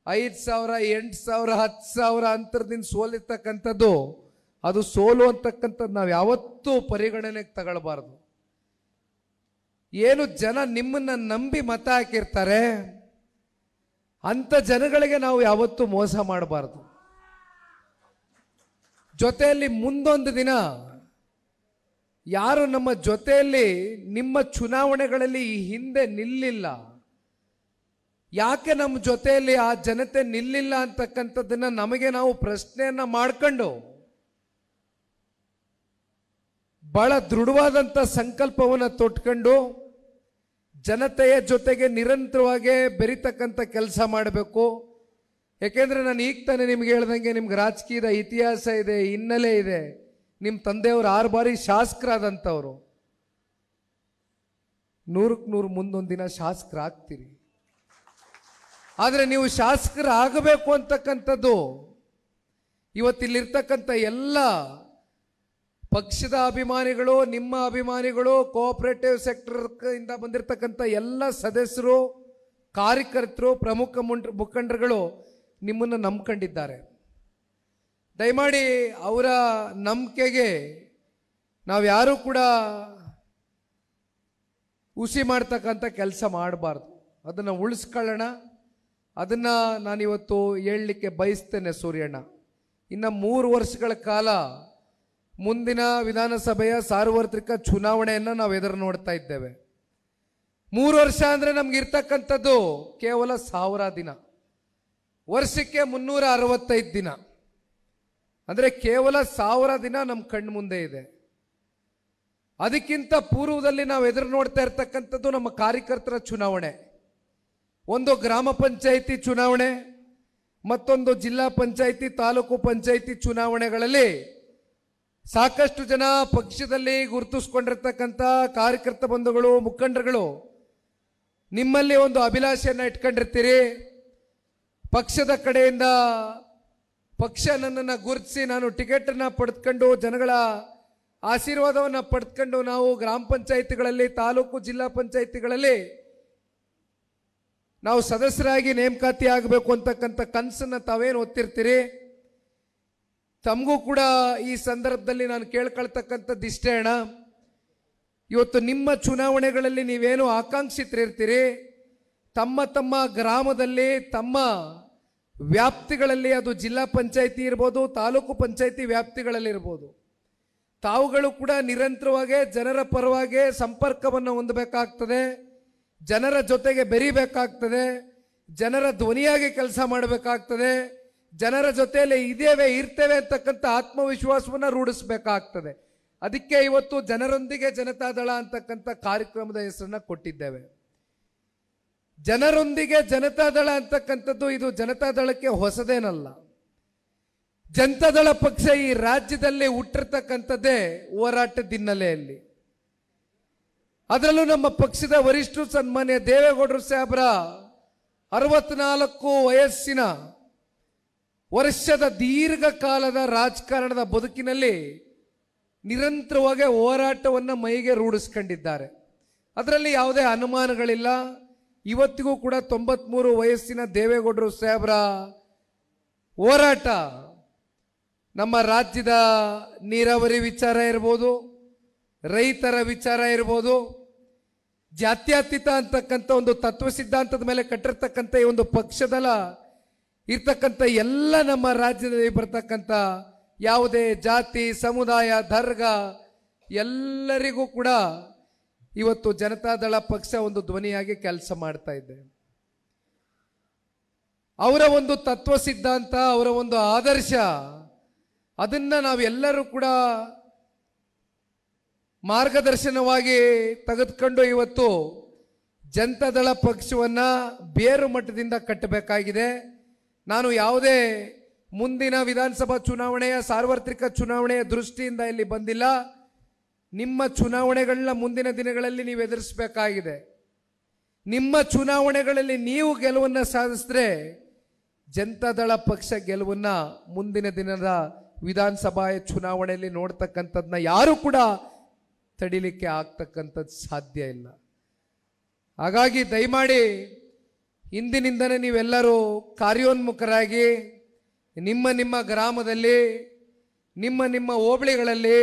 5,000, 8,000, 10,000 ಅಂತರದಿಂದ ಸೋಲಿರ್ತಕ್ಕಂಥದ್ದು ಅದು ಸೋಲು ಅಂತಕ್ಕಂಥದ್ದು ನಾವು ಯಾವತ್ತೂ ಪರಿಗಣನೆಗೆ ತಗೊಳ್ಬಾರ್ದು. ಏನು ಜನ ನಿಮ್ಮನ್ನ ನಂಬಿ ಮತ ಹಾಕಿರ್ತಾರೆ ಅಂತ ಜನಗಳಿಗೆ ನಾವು ಯಾವತ್ತೂ ಮೋಸ ಮಾಡಬಾರ್ದು. ಜೊತೆಯಲ್ಲಿ ಮುಂದೊಂದು ದಿನ ಯಾರು ನಮ್ಮ ಜೊತೆಯಲ್ಲಿ ನಿಮ್ಮ ಚುನಾವಣೆಗಳಲ್ಲಿ ಈ ಹಿಂದೆ ನಿಲ್ಲಿಲ್ಲ, ಯಾಕೆ ನಮ್ಮ ಜೊತೆಯಲ್ಲಿ ಆ ಜನತೆ ನಿಲ್ಲಿಲ್ಲ ಅಂತಕ್ಕಂಥದ್ದನ್ನ ನಮಗೆ ನಾವು ಪ್ರಶ್ನೆಯನ್ನ ಮಾಡ್ಕೊಂಡು ಬಹಳ ದೃಢವಾದಂಥ ಸಂಕಲ್ಪವನ್ನು ತೊಟ್ಕೊಂಡು ಜನತೆಯ ಜೊತೆಗೆ ನಿರಂತರವಾಗಿ ಬೆರಿತಕ್ಕಂಥ ಕೆಲಸ ಮಾಡಬೇಕು. ಯಾಕೆಂದ್ರೆ ನಾನು ಈಗ ತಾನೇ ನಿಮ್ಗೆ ಹೇಳ್ದಂಗೆ ನಿಮ್ಗೆ ರಾಜಕೀಯದ ಇತಿಹಾಸ ಇದೆ, ಹಿನ್ನೆಲೆ ಇದೆ. ನಿಮ್ಮ ತಂದೆಯವರು 6 ಬಾರಿ ಶಾಸಕರಾದಂಥವ್ರು. 100ಕ್ಕೆ 100 ಮುಂದೊಂದು ದಿನ ಶಾಸಕರಾಗ್ತೀರಿ. ಆದರೆ ನೀವು ಶಾಸಕರಾಗಬೇಕು ಅಂತಕ್ಕಂಥದ್ದು ಇವತ್ತಿಲ್ಲಿರ್ತಕ್ಕಂಥ ಎಲ್ಲ ಪಕ್ಷದ ಅಭಿಮಾನಿಗಳು, ನಿಮ್ಮ ಅಭಿಮಾನಿಗಳು, ಕೋಆಪರೇಟಿವ್ ಸೆಕ್ಟರ್ ಇಂದ ಬಂದಿರತಕ್ಕಂಥ ಎಲ್ಲ ಸದಸ್ಯರು, ಕಾರ್ಯಕರ್ತರು, ಪ್ರಮುಖ ಮುಖಂಡರುಗಳು ನಿಮ್ಮನ್ನು ನಂಬ್ಕೊಂಡಿದ್ದಾರೆ. ದಯಮಾಡಿ ಅವರ ನಂಬಿಕೆಗೆ ನಾವು ಯಾರೂ ಕೂಡ ಹುಸಿ ಮಾಡ್ತಕ್ಕಂಥ ಕೆಲಸ ಮಾಡಬಾರ್ದು. ಅದನ್ನು ಉಳಿಸ್ಕೊಳ್ಳೋಣ. ಅದನ್ನು ನಾನಿವತ್ತು ಹೇಳಲಿಕ್ಕೆ ಬಯಸ್ತೇನೆ. ಸೂರ್ಯಣ್ಣ, ಇನ್ನು 3 ವರ್ಷಗಳ ಕಾಲ ಮುಂದಿನ ವಿಧಾನಸಭೆಯ ಸಾರ್ವತ್ರಿಕ ಚುನಾವಣೆಯನ್ನು ನಾವು ಎದುರು ನೋಡ್ತಾ ಇದ್ದೇವೆ. 3 ವರ್ಷ ಅಂದರೆ ನಮ್ಗೆ ಇರ್ತಕ್ಕಂಥದ್ದು ಕೇವಲ 1000 ದಿನ, ವರ್ಷಕ್ಕೆ 365 ದಿನ, ಅಂದರೆ ಕೇವಲ 1000 ದಿನ ನಮ್ಮ ಕಣ್ಣು ಮುಂದೆ ಇದೆ. ಅದಕ್ಕಿಂತ ಪೂರ್ವದಲ್ಲಿ ನಾವು ಎದುರು ನೋಡ್ತಾ ಇರ್ತಕ್ಕಂಥದ್ದು ನಮ್ಮ ಕಾರ್ಯಕರ್ತರ ಚುನಾವಣೆ. ಒಂದು ಗ್ರಾಮ ಪಂಚಾಯಿತಿ ಚುನಾವಣೆ, ಮತ್ತೊಂದು ಜಿಲ್ಲಾ ಪಂಚಾಯಿತಿ, ತಾಲೂಕು ಪಂಚಾಯಿತಿ ಚುನಾವಣೆಗಳಲ್ಲಿ ಸಾಕಷ್ಟು ಜನ ಪಕ್ಷದಲ್ಲಿ ಗುರುತಿಸ್ಕೊಂಡಿರ್ತಕ್ಕಂಥ ಕಾರ್ಯಕರ್ತ ಬಂಧುಗಳು, ಮುಖಂಡರುಗಳು ನಿಮ್ಮಲ್ಲಿ ಒಂದು ಅಭಿಲಾಷೆಯನ್ನು ಇಟ್ಕೊಂಡಿರ್ತೀರಿ. ಪಕ್ಷದ ಕಡೆಯಿಂದ ಪಕ್ಷ ನನ್ನನ್ನು ಗುರುತಿಸಿ ನಾನು ಟಿಕೆಟನ್ನು ಪಡೆದುಕೊಂಡು ಜನಗಳ ಆಶೀರ್ವಾದವನ್ನು ಪಡೆದುಕೊಂಡು ನಾವು ಗ್ರಾಮ ಪಂಚಾಯಿತಿಗಳಲ್ಲಿ, ತಾಲೂಕು ಜಿಲ್ಲಾ ಪಂಚಾಯಿತಿಗಳಲ್ಲಿ ನಾವು ಸದಸ್ಯರಾಗಿ ನೇಮಕಾತಿ ಆಗಬೇಕು ಅಂತಕ್ಕಂಥ ಕನಸನ್ನು ತಾವೇನು ಹೊತ್ತಿರ್ತೀರಿ. ತಮಗೂ ಕೂಡ ಈ ಸಂದರ್ಭದಲ್ಲಿ ನಾನು ಕೇಳ್ಕೊಳ್ತಕ್ಕಂಥದ್ದು ಇಷ್ಟೇ ಅಣ್ಣ, ಇವತ್ತು ನಿಮ್ಮ ಚುನಾವಣೆಗಳಲ್ಲಿ ನೀವೇನು ಆಕಾಂಕ್ಷಿತರಿರ್ತೀರಿ, ತಮ್ಮ ತಮ್ಮ ಗ್ರಾಮದಲ್ಲಿ, ತಮ್ಮ ವ್ಯಾಪ್ತಿಗಳಲ್ಲಿ, ಅದು ಜಿಲ್ಲಾ ಪಂಚಾಯಿತಿ ಇರ್ಬೋದು, ತಾಲೂಕು ಪಂಚಾಯಿತಿ ವ್ಯಾಪ್ತಿಗಳಲ್ಲಿರ್ಬೋದು, ತಾವುಗಳು ಕೂಡ ನಿರಂತರವಾಗಿ ಜನರ ಪರವಾಗಿ ಸಂಪರ್ಕವನ್ನು ಹೊಂದಬೇಕಾಗ್ತದೆ, ಜನರ ಜೊತೆಗೆ ಬೆರಿಬೇಕಾಗ್ತದೆ, ಜನರ ಧ್ವನಿಯಾಗಿ ಕೆಲಸ ಮಾಡಬೇಕಾಗ್ತದೆ, ಜನರ ಜೊತೆಯಲ್ಲಿ ಇರ್ತೇವೆ ಅಂತಕ್ಕಂಥ ಆತ್ಮವಿಶ್ವಾಸವನ್ನು ರೂಢಿಸಬೇಕಾಗ್ತದೆ. ಅದಕ್ಕೆ ಇವತ್ತು ಜನರೊಂದಿಗೆ ಜನತಾದಳ ಅಂತಕ್ಕಂಥ ಕಾರ್ಯಕ್ರಮದ ಹೆಸರನ್ನ ಕೊಟ್ಟಿದ್ದೇವೆ. ಜನರೊಂದಿಗೆ ಜನತಾದಳ ಅಂತಕ್ಕಂಥದ್ದು ಇದು ಜನತಾದಳಕ್ಕೆ ಹೊಸದೇನಲ್ಲ. ಜನತಾದಳ ಪಕ್ಷ ಈ ರಾಜ್ಯದಲ್ಲಿ ಹುಟ್ಟಿರ್ತಕ್ಕಂಥದ್ದೇ ಹೋರಾಟದ ಹಿನ್ನೆಲೆಯಲ್ಲಿ. ಅದರಲ್ಲೂ ನಮ್ಮ ಪಕ್ಷದ ವರಿಷ್ಠರು ಸನ್ಮಾನ್ಯ ದೇವೇಗೌಡರು ಸಾಹೇಬರ 64 ವಯಸ್ಸಿನ ವರ್ಷದ ದೀರ್ಘಕಾಲದ ರಾಜಕಾರಣದ ಬದುಕಿನಲ್ಲಿ ನಿರಂತರವಾಗಿ ಹೋರಾಟವನ್ನು ಮೈಗೆ ರೂಢಿಸ್ಕೊಂಡಿದ್ದಾರೆ. ಅದರಲ್ಲಿ ಯಾವುದೇ ಅನುಮಾನಗಳಿಲ್ಲ. ಇವತ್ತಿಗೂ ಕೂಡ 93 ವಯಸ್ಸಿನ ದೇವೇಗೌಡರು ಸಾಹೇಬರ ಹೋರಾಟ ನಮ್ಮ ರಾಜ್ಯದ ನೀರಾವರಿ ವಿಚಾರ ಇರ್ಬೋದು, ರೈತರ ವಿಚಾರ ಇರ್ಬೋದು, ಜಾತ್ಯತೀತ ಅಂತಕ್ಕಂಥ ಒಂದು ತತ್ವ ಸಿದ್ಧಾಂತದ ಮೇಲೆ ಕಟ್ಟಿರ್ತಕ್ಕಂಥ ಈ ಒಂದು ಪಕ್ಷದಲ್ಲ ಇರ್ತಕ್ಕಂಥ ಎಲ್ಲ ನಮ್ಮ ರಾಜ್ಯದಲ್ಲಿ ಬರ್ತಕ್ಕಂಥ ಯಾವುದೇ ಜಾತಿ, ಸಮುದಾಯ, ಧರ್ಮ ಎಲ್ಲರಿಗೂ ಕೂಡ ಇವತ್ತು ಜನತಾದಳ ಪಕ್ಷ ಒಂದು ಧ್ವನಿಯಾಗಿ ಕೆಲಸ ಮಾಡ್ತಾ ಇದೆ. ಅವರ ಒಂದು ತತ್ವ ಸಿದ್ಧಾಂತ, ಅವರ ಒಂದು ಆದರ್ಶ, ಅದನ್ನ ನಾವೆಲ್ಲರೂ ಕೂಡ ಮಾರ್ಗದರ್ಶನವಾಗಿ ತೆಗೆದುಕೊಂಡು ಇವತ್ತು ಜನತಾದಳ ಪಕ್ಷವನ್ನ ಬೇರು ಮಟ್ಟದಿಂದ ಕಟ್ಟಬೇಕಾಗಿದೆ. ನಾನು ಯಾವುದೇ ಮುಂದಿನ ವಿಧಾನಸಭಾ ಚುನಾವಣೆಯ ಸಾರ್ವತ್ರಿಕ ಚುನಾವಣೆಯ ದೃಷ್ಟಿಯಿಂದ ಇಲ್ಲಿ ಬಂದಿಲ್ಲ. ನಿಮ್ಮ ಚುನಾವಣೆಗಳನ್ನ ಮುಂದಿನ ದಿನಗಳಲ್ಲಿ ನೀವು ಎದುರಿಸಬೇಕಾಗಿದೆ. ನಿಮ್ಮ ಚುನಾವಣೆಗಳಲ್ಲಿ ನೀವು ಗೆಲುವನ್ನು ಸಾಧಿಸಿದ್ರೆ ಜನತಾದಳ ಪಕ್ಷ ಗೆಲುವನ್ನ ಮುಂದಿನ ದಿನದ ವಿಧಾನಸಭಾ ಚುನಾವಣೆಯಲ್ಲಿ ನೋಡ್ತಕ್ಕಂಥದ್ದನ್ನ ಯಾರು ಕೂಡ ತಡಿಲಿಕ್ಕೆ ಆಗ್ತಕ್ಕಂಥದ್ದು ಸಾಧ್ಯ ಇಲ್ಲ. ಹಾಗಾಗಿ ದಯಮಾಡಿ ಇಂದಿನಿಂದನೇ ನೀವೆಲ್ಲರೂ ಕಾರ್ಯೋನ್ಮುಖರಾಗಿ ನಿಮ್ಮ ನಿಮ್ಮ ಗ್ರಾಮದಲ್ಲಿ, ನಿಮ್ಮ ನಿಮ್ಮ ಹೋಬಳಿಗಳಲ್ಲಿ,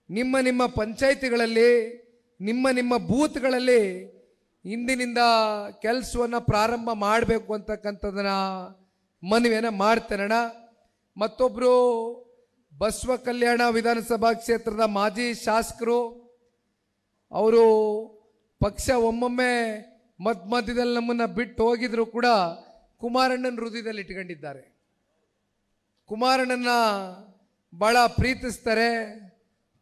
ನಿಮ್ಮ ನಿಮ್ಮ ಪಂಚಾಯಿತಿಗಳಲ್ಲಿ, ನಿಮ್ಮ ನಿಮ್ಮ ಬೂತ್ಗಳಲ್ಲಿ ಇಂದಿನಿಂದ ಕೆಲಸವನ್ನು ಪ್ರಾರಂಭ ಮಾಡಬೇಕು ಅಂತಕ್ಕಂಥದ್ದನ್ನ ಮನವಿಯನ್ನು ಮಾಡ್ತೇನಣ್ಣ. ಮತ್ತೊಬ್ಬರು ಬಸವ ಕಲ್ಯಾಣ ವಿಧಾನಸಭಾ ಕ್ಷೇತ್ರದ ಮಾಜಿ ಶಾಸಕರು, ಅವರು ಪಕ್ಷ ಒಮ್ಮೊಮ್ಮೆ ಮಧ್ಯದಲ್ಲಿ ನಮ್ಮನ್ನು ಬಿಟ್ಟು ಹೋಗಿದ್ರು ಕೂಡ ಕುಮಾರಣ್ಣನ ಹೃದಯದಲ್ಲಿ ಇಟ್ಕೊಂಡಿದ್ದಾರೆ. ಕುಮಾರಣ್ಣನ ಭಾಳ ಪ್ರೀತಿಸ್ತಾರೆ.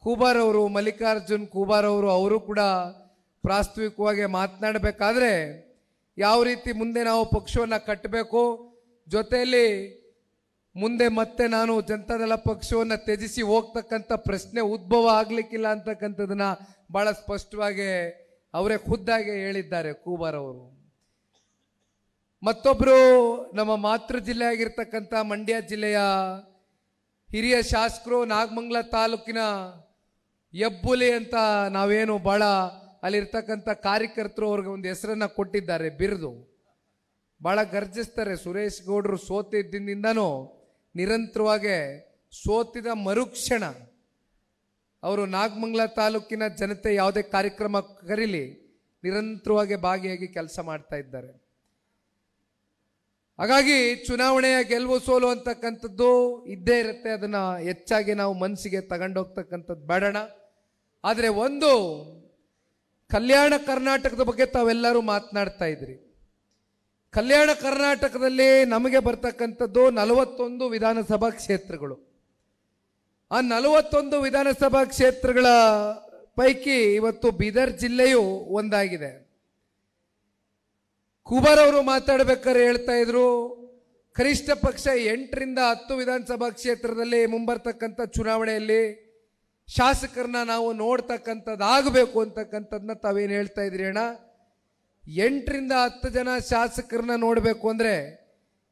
ಖೂಬಾರ್ ಅವರು, ಮಲ್ಲಿಕಾರ್ಜುನ್ ಖೂಬಾರ್ ಅವರು ಕೂಡ ಪ್ರಾಸ್ತಾವಿಕವಾಗಿ ಮಾತನಾಡಬೇಕಾದ್ರೆ ಯಾವ ರೀತಿ ಮುಂದೆ ನಾವು ಪಕ್ಷವನ್ನು ಕಟ್ಟಬೇಕು, ಜೊತೆಯಲ್ಲಿ ಮುಂದೆ ಮತ್ತೆ ನಾನು ಜನತಾದಳ ಪಕ್ಷವನ್ನು ತ್ಯಜಿಸಿ ಹೋಗ್ತಕ್ಕಂಥ ಪ್ರಶ್ನೆ ಉದ್ಭವ ಆಗ್ಲಿಕ್ಕಿಲ್ಲ ಅಂತಕ್ಕಂಥದನ್ನ ಬಹಳ ಸ್ಪಷ್ಟವಾಗಿ ಅವರೇ ಖುದ್ದಾಗಿ ಹೇಳಿದ್ದಾರೆ ಖೂಬಾರ್ ಅವರು. ಮತ್ತೊಬ್ಬರು ನಮ್ಮ ಮಾತೃ ಜಿಲ್ಲೆ ಆಗಿರ್ತಕ್ಕಂಥ ಮಂಡ್ಯ ಜಿಲ್ಲೆಯ ಹಿರಿಯ ಶಾಸಕರು, ನಾಗಮಂಗಲ ತಾಲೂಕಿನ ಹೆಬ್ಬುಲಿ ಅಂತ ನಾವೇನು ಭಾಳ ಅಲ್ಲಿರ್ತಕ್ಕಂಥ ಕಾರ್ಯಕರ್ತರು ಅವ್ರಿಗೆ ಒಂದು ಹೆಸರನ್ನ ಕೊಟ್ಟಿದ್ದಾರೆ, ಬಿರುದು. ಭಾಳ ಗರ್ಜಿಸ್ತಾರೆ. ಸುರೇಶ್ ಗೌಡರು ಸೋತಿದ್ದಿಂದನೂ ನಿರಂತರವಾಗಿ ಸೋತಿದ ಮರುಕ್ಷಣ ಅವರು ನಾಗಮಂಗಲ ತಾಲೂಕಿನ ಜನತೆ ಯಾವುದೇ ಕಾರ್ಯಕ್ರಮ ಕರೀಲಿ ನಿರಂತರವಾಗಿ ಭಾಗಿಯಾಗಿ ಕೆಲಸ ಮಾಡ್ತಾ ಇದ್ದಾರೆ. ಹಾಗಾಗಿ ಚುನಾವಣೆಯ ಗೆಲುವು ಸೋಲು ಅಂತಕ್ಕಂಥದ್ದು ಇದ್ದೇ ಇರುತ್ತೆ. ಅದನ್ನ ಹೆಚ್ಚಾಗಿ ನಾವು ಮನಸ್ಸಿಗೆ ತಗೊಂಡೋಗ್ತಕ್ಕಂಥದ್ದು ಬೇಡಣ. ಆದರೆ ಒಂದು ಕಲ್ಯಾಣ ಕರ್ನಾಟಕದ ಬಗ್ಗೆ ತಾವೆಲ್ಲರೂ ಮಾತನಾಡ್ತಾ ಇದ್ರಿ. ಕಲ್ಯಾಣ ಕರ್ನಾಟಕದಲ್ಲಿ ನಮಗೆ ಬರ್ತಕ್ಕಂಥದ್ದು 41 ವಿಧಾನಸಭಾ ಕ್ಷೇತ್ರಗಳು. ಆ 41 ವಿಧಾನಸಭಾ ಕ್ಷೇತ್ರಗಳ ಪೈಕಿ ಇವತ್ತು ಬೀದರ್ ಜಿಲ್ಲೆಯು ಒಂದಾಗಿದೆ. ಖೂಬಾರ್ ಅವರು ಮಾತಾಡಬೇಕಾದ್ರೆ ಹೇಳ್ತಾ ಇದ್ರು, ಕನಿಷ್ಠ ಪಕ್ಷ 8ರಿಂದ 10 ವಿಧಾನಸಭಾ ಕ್ಷೇತ್ರದಲ್ಲಿ ಮುಂಬರ್ತಕ್ಕಂಥ ಚುನಾವಣೆಯಲ್ಲಿ ಶಾಸಕರನ್ನ ನಾವು ನೋಡ್ತಕ್ಕಂಥದ್ದು ಆಗಬೇಕು ಅಂತಕ್ಕಂಥದ್ದನ್ನ ತಾವೇನು ಹೇಳ್ತಾ ಇದ್ರಿ ಅಣ್ಣ. 8ರಿಂದ 10 ಜನ ಶಾಸಕರನ್ನ ನೋಡಬೇಕು ಅಂದರೆ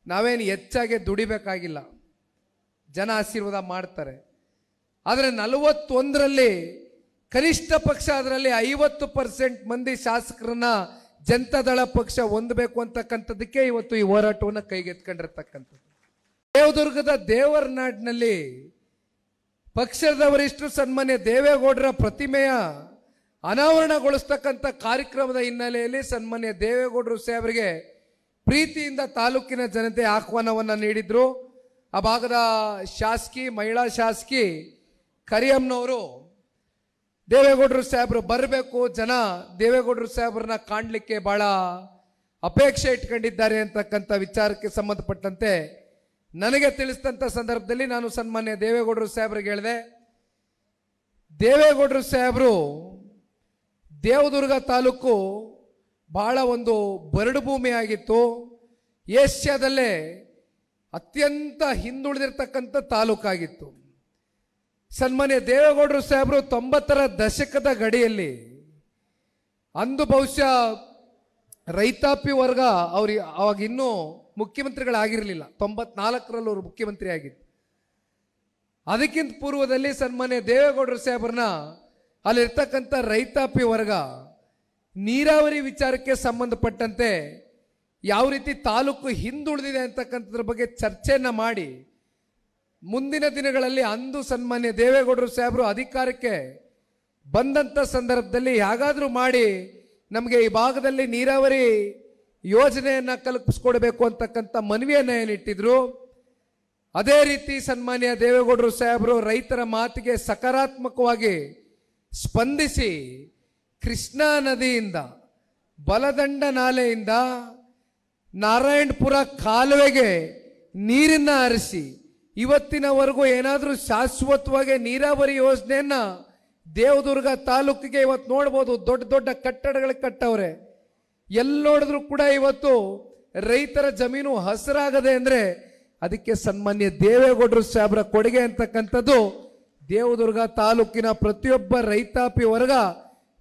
ನಾವೇನು ಹೆಚ್ಚಾಗಿ ದುಡಿಬೇಕಾಗಿಲ್ಲ, ಜನ ಆಶೀರ್ವಾದ ಮಾಡ್ತಾರೆ. ಆದರೆ 41ರಲ್ಲಿ ಕನಿಷ್ಠ ಪಕ್ಷ ಅದರಲ್ಲಿ 50% ಮಂದಿ ಶಾಸಕರನ್ನ ಜನತಾದಳ ಪಕ್ಷ ಹೊಂದಬೇಕು ಅಂತಕ್ಕಂಥದ್ದಕ್ಕೆ ಇವತ್ತು ಈ ಹೋರಾಟವನ್ನು ಕೈಗೆತ್ಕೊಂಡಿರ್ತಕ್ಕಂಥದ್ದು. ದೇವದುರ್ಗದ ದೇವರನಾಡಿನಲ್ಲಿ ಪಕ್ಷದ ವರಿಷ್ಠರು ಸನ್ಮಾನ್ಯ ದೇವೇಗೌಡರ ಪ್ರತಿಮೆಯ ಅನಾವರಣಗೊಳಿಸ್ತಕ್ಕಂಥ ಕಾರ್ಯಕ್ರಮದ ಹಿನ್ನೆಲೆಯಲ್ಲಿ ಸನ್ಮಾನ್ಯ ದೇವೇಗೌಡರು ಸಾಹೇಬರಿಗೆ ಪ್ರೀತಿಯಿಂದ ತಾಲೂಕಿನ ಜನತೆ ಆಹ್ವಾನವನ್ನು ನೀಡಿದ್ರು. ಆ ಭಾಗದ ಶಾಸಕಿ, ಮಹಿಳಾ ಶಾಸಕಿ ಕರಿಯಮ್ಮನವರು ದೇವೇಗೌಡರು ಸಾಹೇಬರು ಬರಬೇಕು, ಜನ ದೇವೇಗೌಡರು ಸಾಹೇಬ್ರನ್ನ ಕಾಣಲಿಕ್ಕೆ ಬಹಳ ಅಪೇಕ್ಷೆ ಇಟ್ಕೊಂಡಿದ್ದಾರೆ ಅಂತಕ್ಕಂಥ ವಿಚಾರಕ್ಕೆ ಸಂಬಂಧಪಟ್ಟಂತೆ ನನಗೆ ತಿಳಿಸಿದಂಥ ಸಂದರ್ಭದಲ್ಲಿ ನಾನು ಸನ್ಮಾನ್ಯ ದೇವೇಗೌಡರು ಸಾಹೇಬ್ರಿಗೆ ಹೇಳಿದೆ, ದೇವೇಗೌಡರು ಸಾಹೇಬರು ದೇವದುರ್ಗ ತಾಲೂಕು ಬಹಳ ಒಂದು ಬರಡು ಭೂಮಿ ಆಗಿತ್ತು, ಏಷ್ಯಾದಲ್ಲೇ ಅತ್ಯಂತ ಹಿಂದುಳಿದಿರ್ತಕ್ಕಂಥ ತಾಲೂಕಾಗಿತ್ತು. ಸನ್ಮಾನ್ಯ ದೇವೇಗೌಡರು ಸಾಹೇಬರು 90ರ ದಶಕದ ಗಡಿಯಲ್ಲಿ, ಅಂದು ಬಹುಶಃ ರೈತಾಪಿ ವರ್ಗ ಅವ್ರು ಅವಾಗ ಇನ್ನೂ ಮುಖ್ಯಮಂತ್ರಿಗಳಾಗಿರಲಿಲ್ಲ, 94ರಲ್ಲಿ ಅವರು ಮುಖ್ಯಮಂತ್ರಿ ಆಗಿದ್ದು. ಅದಕ್ಕಿಂತ ಪೂರ್ವದಲ್ಲಿ ಸನ್ಮಾನ್ಯ ದೇವೇಗೌಡರು ಸಾಹೇಬ್ರನ್ನ ಅಲ್ಲಿರ್ತಕ್ಕಂಥ ರೈತಾಪಿ ವರ್ಗ ನೀರಾವರಿ ವಿಚಾರಕ್ಕೆ ಸಂಬಂಧಪಟ್ಟಂತೆ ಯಾವ ರೀತಿ ತಾಲೂಕು ಹಿಂದುಳಿದಿದೆ ಅಂತಕ್ಕಂಥದ್ರ ಬಗ್ಗೆ ಚರ್ಚೆಯನ್ನು ಮಾಡಿ ಮುಂದಿನ ದಿನಗಳಲ್ಲಿ ಅಂದು ಸನ್ಮಾನ್ಯ ದೇವೇಗೌಡರು ಸಾಹೇಬರು ಅಧಿಕಾರಕ್ಕೆ ಬಂದಂಥ ಸಂದರ್ಭದಲ್ಲಿ ಹೇಗಾದರೂ ಮಾಡಿ ನಮಗೆ ಈ ಭಾಗದಲ್ಲಿ ನೀರಾವರಿ ಯೋಜನೆಯನ್ನು ಕಲ್ಪಿಸ್ಕೊಡ್ಬೇಕು ಅಂತಕ್ಕಂಥ ಮನವಿಯನ್ನು ಏನಿಟ್ಟಿದ್ರು. ಅದೇ ರೀತಿ ಸನ್ಮಾನ್ಯ ದೇವೇಗೌಡರು ಸಾಹೇಬರು ರೈತರ ಮಾತಿಗೆ ಸಕಾರಾತ್ಮಕವಾಗಿ ಸ್ಪಂದಿಸಿ ಕೃಷ್ಣಾ ನದಿಯಿಂದ, ಬಲದಂಡ ನಾಲೆಯಿಂದ ನಾರಾಯಣಪುರ ಕಾಲುವೆಗೆ ನೀರನ್ನು ಹರಿಸಿ ಇವತ್ತಿನವರೆಗೂ ಏನಾದರೂ ಶಾಶ್ವತವಾಗಿ ನೀರಾವರಿ ಯೋಜನೆಯನ್ನ ದೇವದುರ್ಗ ತಾಲೂಕಿಗೆ ಇವತ್ತು ನೋಡ್ಬೋದು. ದೊಡ್ಡ ದೊಡ್ಡ ಕಟ್ಟಡಗಳು ಕಟ್ಟವ್ರೆ, ಎಲ್ಲಿ ನೋಡಿದ್ರು ಕೂಡ ಇವತ್ತು ರೈತರ ಜಮೀನು ಹಸಿರಾಗದೆ ಅಂದರೆ ಅದಕ್ಕೆ ಸನ್ಮಾನ್ಯ ದೇವೇಗೌಡರು ಸಾಹೇಬರ ಕೊಡುಗೆ ಅಂತಕ್ಕಂಥದ್ದು ದೇವದುರ್ಗ ತಾಲೂಕಿನ ಪ್ರತಿಯೊಬ್ಬ ರೈತಾಪಿ ವರ್ಗ.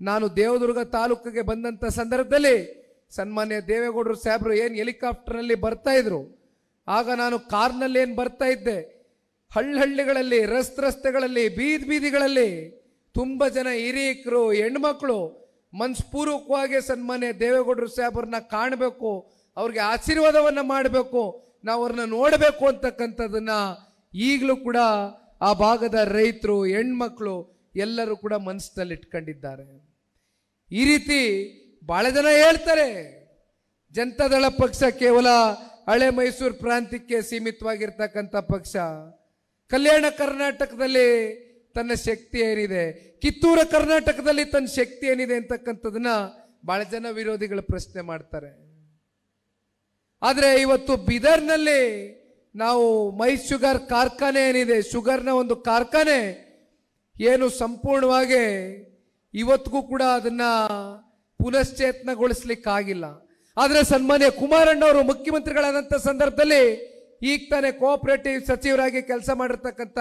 ನಾನು ದೇವದುರ್ಗ ತಾಲೂಕಿಗೆ ಬಂದಂಥ ಸಂದರ್ಭದಲ್ಲಿ ಸನ್ಮಾನ್ಯ ದೇವೇಗೌಡರು ಸಾಹೇಬರು ಏನು ಹೆಲಿಕಾಪ್ಟರ್ನಲ್ಲಿ ಬರ್ತಾ ಇದ್ರು, ಆಗ ನಾನು ಕಾರ್ನಲ್ಲಿ ಏನು ಬರ್ತಾ ಇದ್ದೆ, ಹಳ್ಳಿಗಳಲ್ಲಿ, ರಸ್ತೆಗಳಲ್ಲಿ, ಬೀದಿಗಳಲ್ಲಿ ತುಂಬ ಜನ ಹಿರಿಯಕರು, ಹೆಣ್ಮಕ್ಳು ಮನಸ್ಪೂರ್ವಕವಾಗಿ ಸನ್ಮಾನ್ಯ ದೇವೇಗೌಡರು ಸಾಹೇಬರನ್ನ ಕಾಣಬೇಕು, ಅವ್ರಿಗೆ ಆಶೀರ್ವಾದವನ್ನ ಮಾಡಬೇಕು, ನಾವು ಅವ್ರನ್ನ ನೋಡಬೇಕು ಅಂತಕ್ಕಂಥದ್ದನ್ನ ಈಗಲೂ ಕೂಡ ಆ ಭಾಗದ ರೈತರು, ಹೆಣ್ಮಕ್ಳು ಎಲ್ಲರೂ ಕೂಡ ಮನಸ್ಸಿನಲ್ಲಿ ಇಟ್ಕೊಂಡಿದ್ದಾರೆ. ಈ ರೀತಿ ಬಹಳ ಜನ ಹೇಳ್ತಾರೆ ಜನತಾದಳ ಪಕ್ಷ ಕೇವಲ ಹಳೆ ಮೈಸೂರು ಪ್ರಾಂತ್ಯಕ್ಕೆ ಸೀಮಿತವಾಗಿರ್ತಕ್ಕಂಥ ಪಕ್ಷ, ಕಲ್ಯಾಣ ಕರ್ನಾಟಕದಲ್ಲಿ ತನ್ನ ಶಕ್ತಿ ಏನಿದೆ, ಕಿತ್ತೂರು ಕರ್ನಾಟಕದಲ್ಲಿ ತನ್ನ ಶಕ್ತಿ ಏನಿದೆ ಅಂತಕ್ಕಂಥದನ್ನ ಬಹಳ ಜನ ವಿರೋಧಿಗಳು ಪ್ರಶ್ನೆ ಮಾಡ್ತಾರೆ. ಆದರೆ ಇವತ್ತು ಬೀದರ್ನಲ್ಲಿ ನಾವು ಮೈ ಶುಗರ್ ಕಾರ್ಖಾನೆ ಏನಿದೆ, ಶುಗರ್ನ ಒಂದು ಕಾರ್ಖಾನೆ ಏನು ಸಂಪೂರ್ಣವಾಗಿ ಇವತ್ತಿಗೂ ಕೂಡ ಅದನ್ನ ಪುನಶ್ಚೇತನಗೊಳಿಸ್ಲಿಕ್ಕಾಗಿಲ್ಲ. ಆದರೆ ಸನ್ಮಾನ್ಯ ಕುಮಾರಣ್ಣವರು ಮುಖ್ಯಮಂತ್ರಿಗಳಾದಂಥ ಸಂದರ್ಭದಲ್ಲಿ ಈಗ ತಾನೇ ಕೋಆಪರೇಟಿವ್ ಸಚಿವರಾಗಿ ಕೆಲಸ ಮಾಡಿರ್ತಕ್ಕಂಥ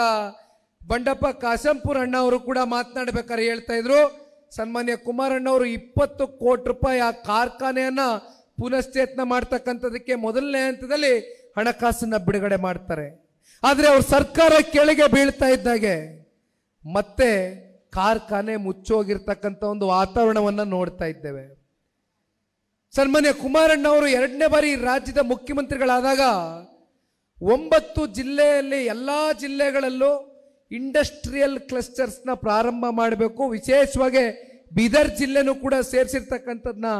ಬಂಡಪ್ಪ ಕಾಶಂಪುರ ಅಣ್ಣ ಅವರು ಕೂಡ ಮಾತನಾಡಬೇಕಾದ್ರೆ ಹೇಳ್ತಾ ಇದ್ರು, ಸನ್ಮಾನ್ಯ ಕುಮಾರಣ್ಣವರು 20 ಕೋಟಿ ರೂಪಾಯಿ ಆ ಕಾರ್ಖಾನೆಯನ್ನ ಪುನಶ್ಚೇತನ ಮಾಡ್ತಕ್ಕಂಥದಕ್ಕೆ ಮೊದಲನೇ ಹಂತದಲ್ಲಿ ಹಣಕಾಸನ್ನ ಬಿಡುಗಡೆ ಮಾಡ್ತಾರೆ. ಆದರೆ ಅವ್ರ ಸರ್ಕಾರ ಕೆಳಗೆ ಬೀಳ್ತಾ ಇದ್ದಾಗೆ ಮತ್ತೆ ಕಾರ್ಖಾನೆ ಮುಚ್ಚೋಗಿರ್ತಕ್ಕಂಥ ಒಂದು ವಾತಾವರಣವನ್ನ ನೋಡ್ತಾ ಇದ್ದೇವೆ. ಸನ್ಮಾನ್ಯ ಕುಮಾರಣ್ಣ ಅವರು 2ನೇ ಬಾರಿ ರಾಜ್ಯದ ಮುಖ್ಯಮಂತ್ರಿಗಳಾದಾಗ 9 ಜಿಲ್ಲೆಯಲ್ಲಿ ಎಲ್ಲಾ ಜಿಲ್ಲೆಗಳಲ್ಲೂ ಇಂಡಸ್ಟ್ರಿಯಲ್ ಕ್ಲಸ್ಟರ್ಸ್ನ ಪ್ರಾರಂಭ ಮಾಡಬೇಕು, ವಿಶೇಷವಾಗಿ ಬೀದರ್ ಜಿಲ್ಲೆನೂ ಕೂಡ ಸೇರಿಸಿರ್ತಕ್ಕಂಥದ್ದನ್ನ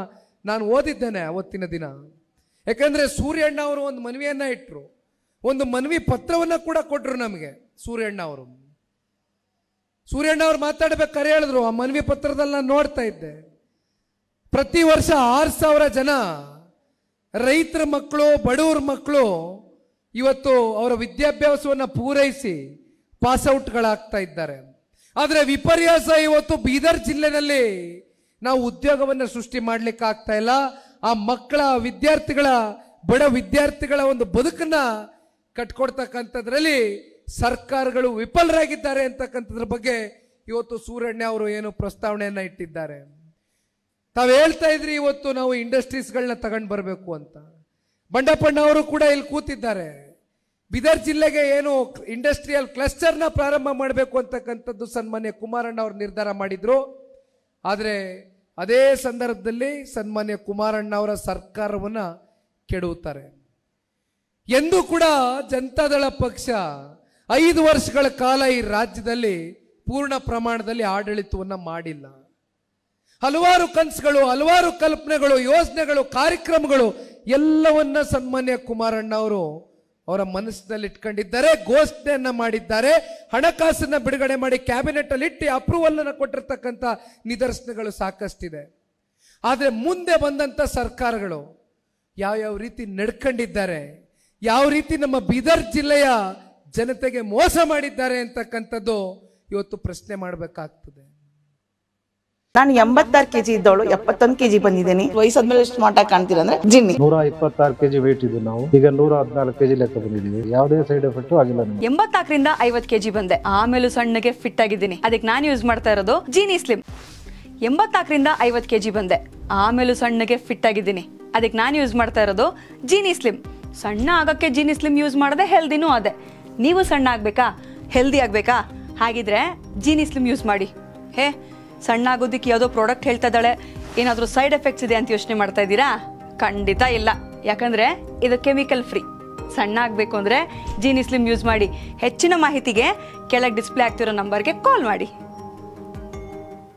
ನಾನು ಓದಿದ್ದೇನೆ ಅವತ್ತಿನ ದಿನ. ಯಾಕಂದ್ರೆ ಸೂರ್ಯಣ್ಣ ಅವರು ಒಂದು ಮನವಿಯನ್ನ ಇಟ್ಟರು, ಒಂದು ಮನವಿ ಪತ್ರವನ್ನ ಕೂಡ ಕೊಟ್ಟರು ನಮಗೆ. ಸೂರ್ಯಣ್ಣ ಅವರು ಮಾತಾಡಬೇಕಾದ್ರೆ ಹೇಳಿದ್ರು, ಆ ಮನವಿ ಪತ್ರದಲ್ಲಿ ನಾನು ನೋಡ್ತಾ ಇದ್ದೆ, ಪ್ರತಿ ವರ್ಷ 6,000 ಜನ ರೈತರ ಮಕ್ಕಳು, ಬಡವರ ಮಕ್ಕಳು ಇವತ್ತು ಅವರ ವಿದ್ಯಾಭ್ಯಾಸವನ್ನು ಪೂರೈಸಿ ಪಾಸ್ಔಟ್ಗಳಾಗ್ತಾ ಇದ್ದಾರೆ. ಆದರೆ ವಿಪರ್ಯಾಸ, ಇವತ್ತು ಬೀದರ್ ಜಿಲ್ಲೆನಲ್ಲಿ ನಾವು ಉದ್ಯೋಗವನ್ನು ಸೃಷ್ಟಿ ಮಾಡ್ಲಿಕ್ಕೆ ಆಗ್ತಾ ಇಲ್ಲ. ಆ ಮಕ್ಕಳ, ವಿದ್ಯಾರ್ಥಿಗಳ, ಬಡ ವಿದ್ಯಾರ್ಥಿಗಳ ಒಂದು ಬದುಕನ್ನ ಕಟ್ಕೊಡ್ತಕ್ಕಂಥದ್ರಲ್ಲಿ ಸರ್ಕಾರಗಳು ವಿಫಲರಾಗಿದ್ದಾರೆ ಅಂತಕ್ಕಂಥದ್ರ ಬಗ್ಗೆ ಇವತ್ತು ಸೂರ್ಯಣ್ಣ ಅವರು ಏನು ಪ್ರಸ್ತಾವನೆಯನ್ನ ಇಟ್ಟಿದ್ದಾರೆ. ತಾವು ಹೇಳ್ತಾ ಇದ್ರಿ ಇವತ್ತು ನಾವು ಇಂಡಸ್ಟ್ರೀಸ್ಗಳನ್ನ ತಗೊಂಡು ಬರಬೇಕು ಅಂತ. ಬಂಡಪ್ಪಣ್ಣ ಅವರು ಕೂಡ ಇಲ್ಲಿ ಕೂತಿದ್ದಾರೆ. ಬೀದರ್ ಜಿಲ್ಲೆಗೆ ಏನು ಇಂಡಸ್ಟ್ರಿಯಲ್ ಕ್ಲಸ್ಟರ್ನ ಪ್ರಾರಂಭ ಮಾಡಬೇಕು ಅಂತಕ್ಕಂಥದ್ದು ಸನ್ಮಾನ್ಯ ಕುಮಾರಣ್ಣ ಅವರು ನಿರ್ಧಾರ ಮಾಡಿದ್ರು. ಆದರೆ ಅದೇ ಸಂದರ್ಭದಲ್ಲಿ ಸನ್ಮಾನ್ಯ ಕುಮಾರಣ್ಣ ಅವರ ಸರ್ಕಾರವನ್ನ ಕೆಡವುತ್ತಾರೆ. ಎಂದೂ ಕೂಡ ಜನತಾದಳ ಪಕ್ಷ 5 ವರ್ಷಗಳ ಕಾಲ ಈ ರಾಜ್ಯದಲ್ಲಿ ಪೂರ್ಣ ಪ್ರಮಾಣದಲ್ಲಿ ಆಡಳಿತವನ್ನ ಮಾಡಿಲ್ಲ. ಹಲವಾರು ಕನಸುಗಳು, ಹಲವಾರು ಕಲ್ಪನೆಗಳು, ಯೋಜನೆಗಳು, ಕಾರ್ಯಕ್ರಮಗಳು ಎಲ್ಲವನ್ನ ಸನ್ಮಾನ್ಯ ಕುಮಾರಣ್ಣ ಅವರು ಅವರ ಮನಸ್ಸಿನಲ್ಲಿ ಇಟ್ಕೊಂಡಿದ್ದಾರೆ, ಘೋಷಣೆಯನ್ನ ಮಾಡಿದ್ದಾರೆ, ಹಣಕಾಸನ್ನ ಬಿಡುಗಡೆ ಮಾಡಿ ಕ್ಯಾಬಿನೆಟ್ ಅಲ್ಲಿ ಇಟ್ಟು ಅಪ್ರೂವಲ್ ಅನ್ನು ಕೊಟ್ಟಿರ್ತಕ್ಕಂಥ ನಿದರ್ಶನಗಳು ಸಾಕಷ್ಟಿದೆ. ಆದರೆ ಮುಂದೆ ಬಂದಂತ ಸರ್ಕಾರಗಳು ಯಾವ ರೀತಿ ನಡ್ಕೊಂಡಿದ್ದಾರೆ, ಯಾವ ರೀತಿ ನಮ್ಮ ಬೀದರ್ ಜಿಲ್ಲೆಯ ಜನತೆಗೆ ಮೋಸ ಮಾಡಿದ್ದಾರೆ ಅಂತಕ್ಕಂಥದ್ದು ಇವತ್ತು ಪ್ರಶ್ನೆ ಮಾಡಬೇಕಾಗ್ತದೆ. ನಾನು 86 kg ಇದ್ದವಳು 71 kg ಬಂದಿದ್ದೀನಿ. ವಯಸ್ಸಾದ್ಮೇಲೆ ಸ್ಮಾರ್ಟ್ ಆಗಿ ಕಾಣ್ತೀರಾ ಅಂದ್ರೆ ಜಿನ್ನಿ. 126 kg ವೇಟ್ ಇದ್ದು ನಾವು ಈಗ 114 kg ಲೆಕ್ಕ ಬಂದಿದ್ದೀವಿ. ಯಾವುದೇ ಸೈಡ್ ಎಫೆಕ್ಟ್ ಆಗಿಲ್ಲ. 84 ರಿಂದ 50 kg ಬಂದೆ, ಆಮೇಲೆ ಸಣ್ಣಗೆ ಫಿಟ್ ಆಗಿದ್ದೀನಿ. ಅದಕ್ಕೆ ನಾನು ಯೂಸ್ ಮಾಡ್ತಾ ಇರೋದು ಜೀನಿ ಸ್ಲಿಮ್. 84 ರಿಂದ 50 kg ಬಂದೆ, ಆಮೇಲೆ ಸಣ್ಣಗೆ ಫಿಟ್ ಆಗಿದ್ದೀನಿ. ಅದಕ್ಕೆ ನಾನು ಯೂಸ್ ಮಾಡ್ತಾ ಇರೋದು ಜೀನಿ ಸ್ಲಿಮ್. ಸಣ್ಣ ಆಗಕ್ಕೆ ಜೀನಿ ಸ್ಲಿಮ್ ಯೂಸ್ ಮಾಡದೆ ಹೆಲ್ದಿನೂ ಅದೇ. ನೀವು ಸಣ್ಣ ಆಗ್ಬೇಕಾ, ಹೆಲ್ದಿ ಆಗ್ಬೇಕಾ? ಹಾಗಿದ್ರೆ ಜೀನಿ ಸ್ಲಿಮ್ ಯೂಸ್ ಮಾಡಿ. ಹೇ, ಸಣ್ಣ ಆಗೋದಕ್ಕೆ ಯಾವುದೋ ಪ್ರಾಡಕ್ಟ್ ಹೇಳ್ತಾ ಇದ್ದಾಳೆ, ಏನಾದರೂ ಸೈಡ್ ಎಫೆಕ್ಟ್ಸ್ ಇದೆ ಅಂತ ಯೋಚನೆ ಮಾಡ್ತಾ ಇದ್ದೀರಾ? ಖಂಡಿತ ಇಲ್ಲ, ಯಾಕಂದ್ರೆ ಇದು ಕೆಮಿಕಲ್ ಫ್ರೀ. ಸಣ್ಣ ಆಗಬೇಕು ಅಂದ್ರೆ ಜೀನಿ ಸ್ಲಿಮ್ ಯೂಸ್ ಮಾಡಿ. ಹೆಚ್ಚಿನ ಮಾಹಿತಿಗೆ ಕೆಳಗೆ ಡಿಸ್ಪ್ಲೇ ಆಗ್ತಿರೋ ನಂಬರ್ಗೆ ಕಾಲ್ ಮಾಡಿ.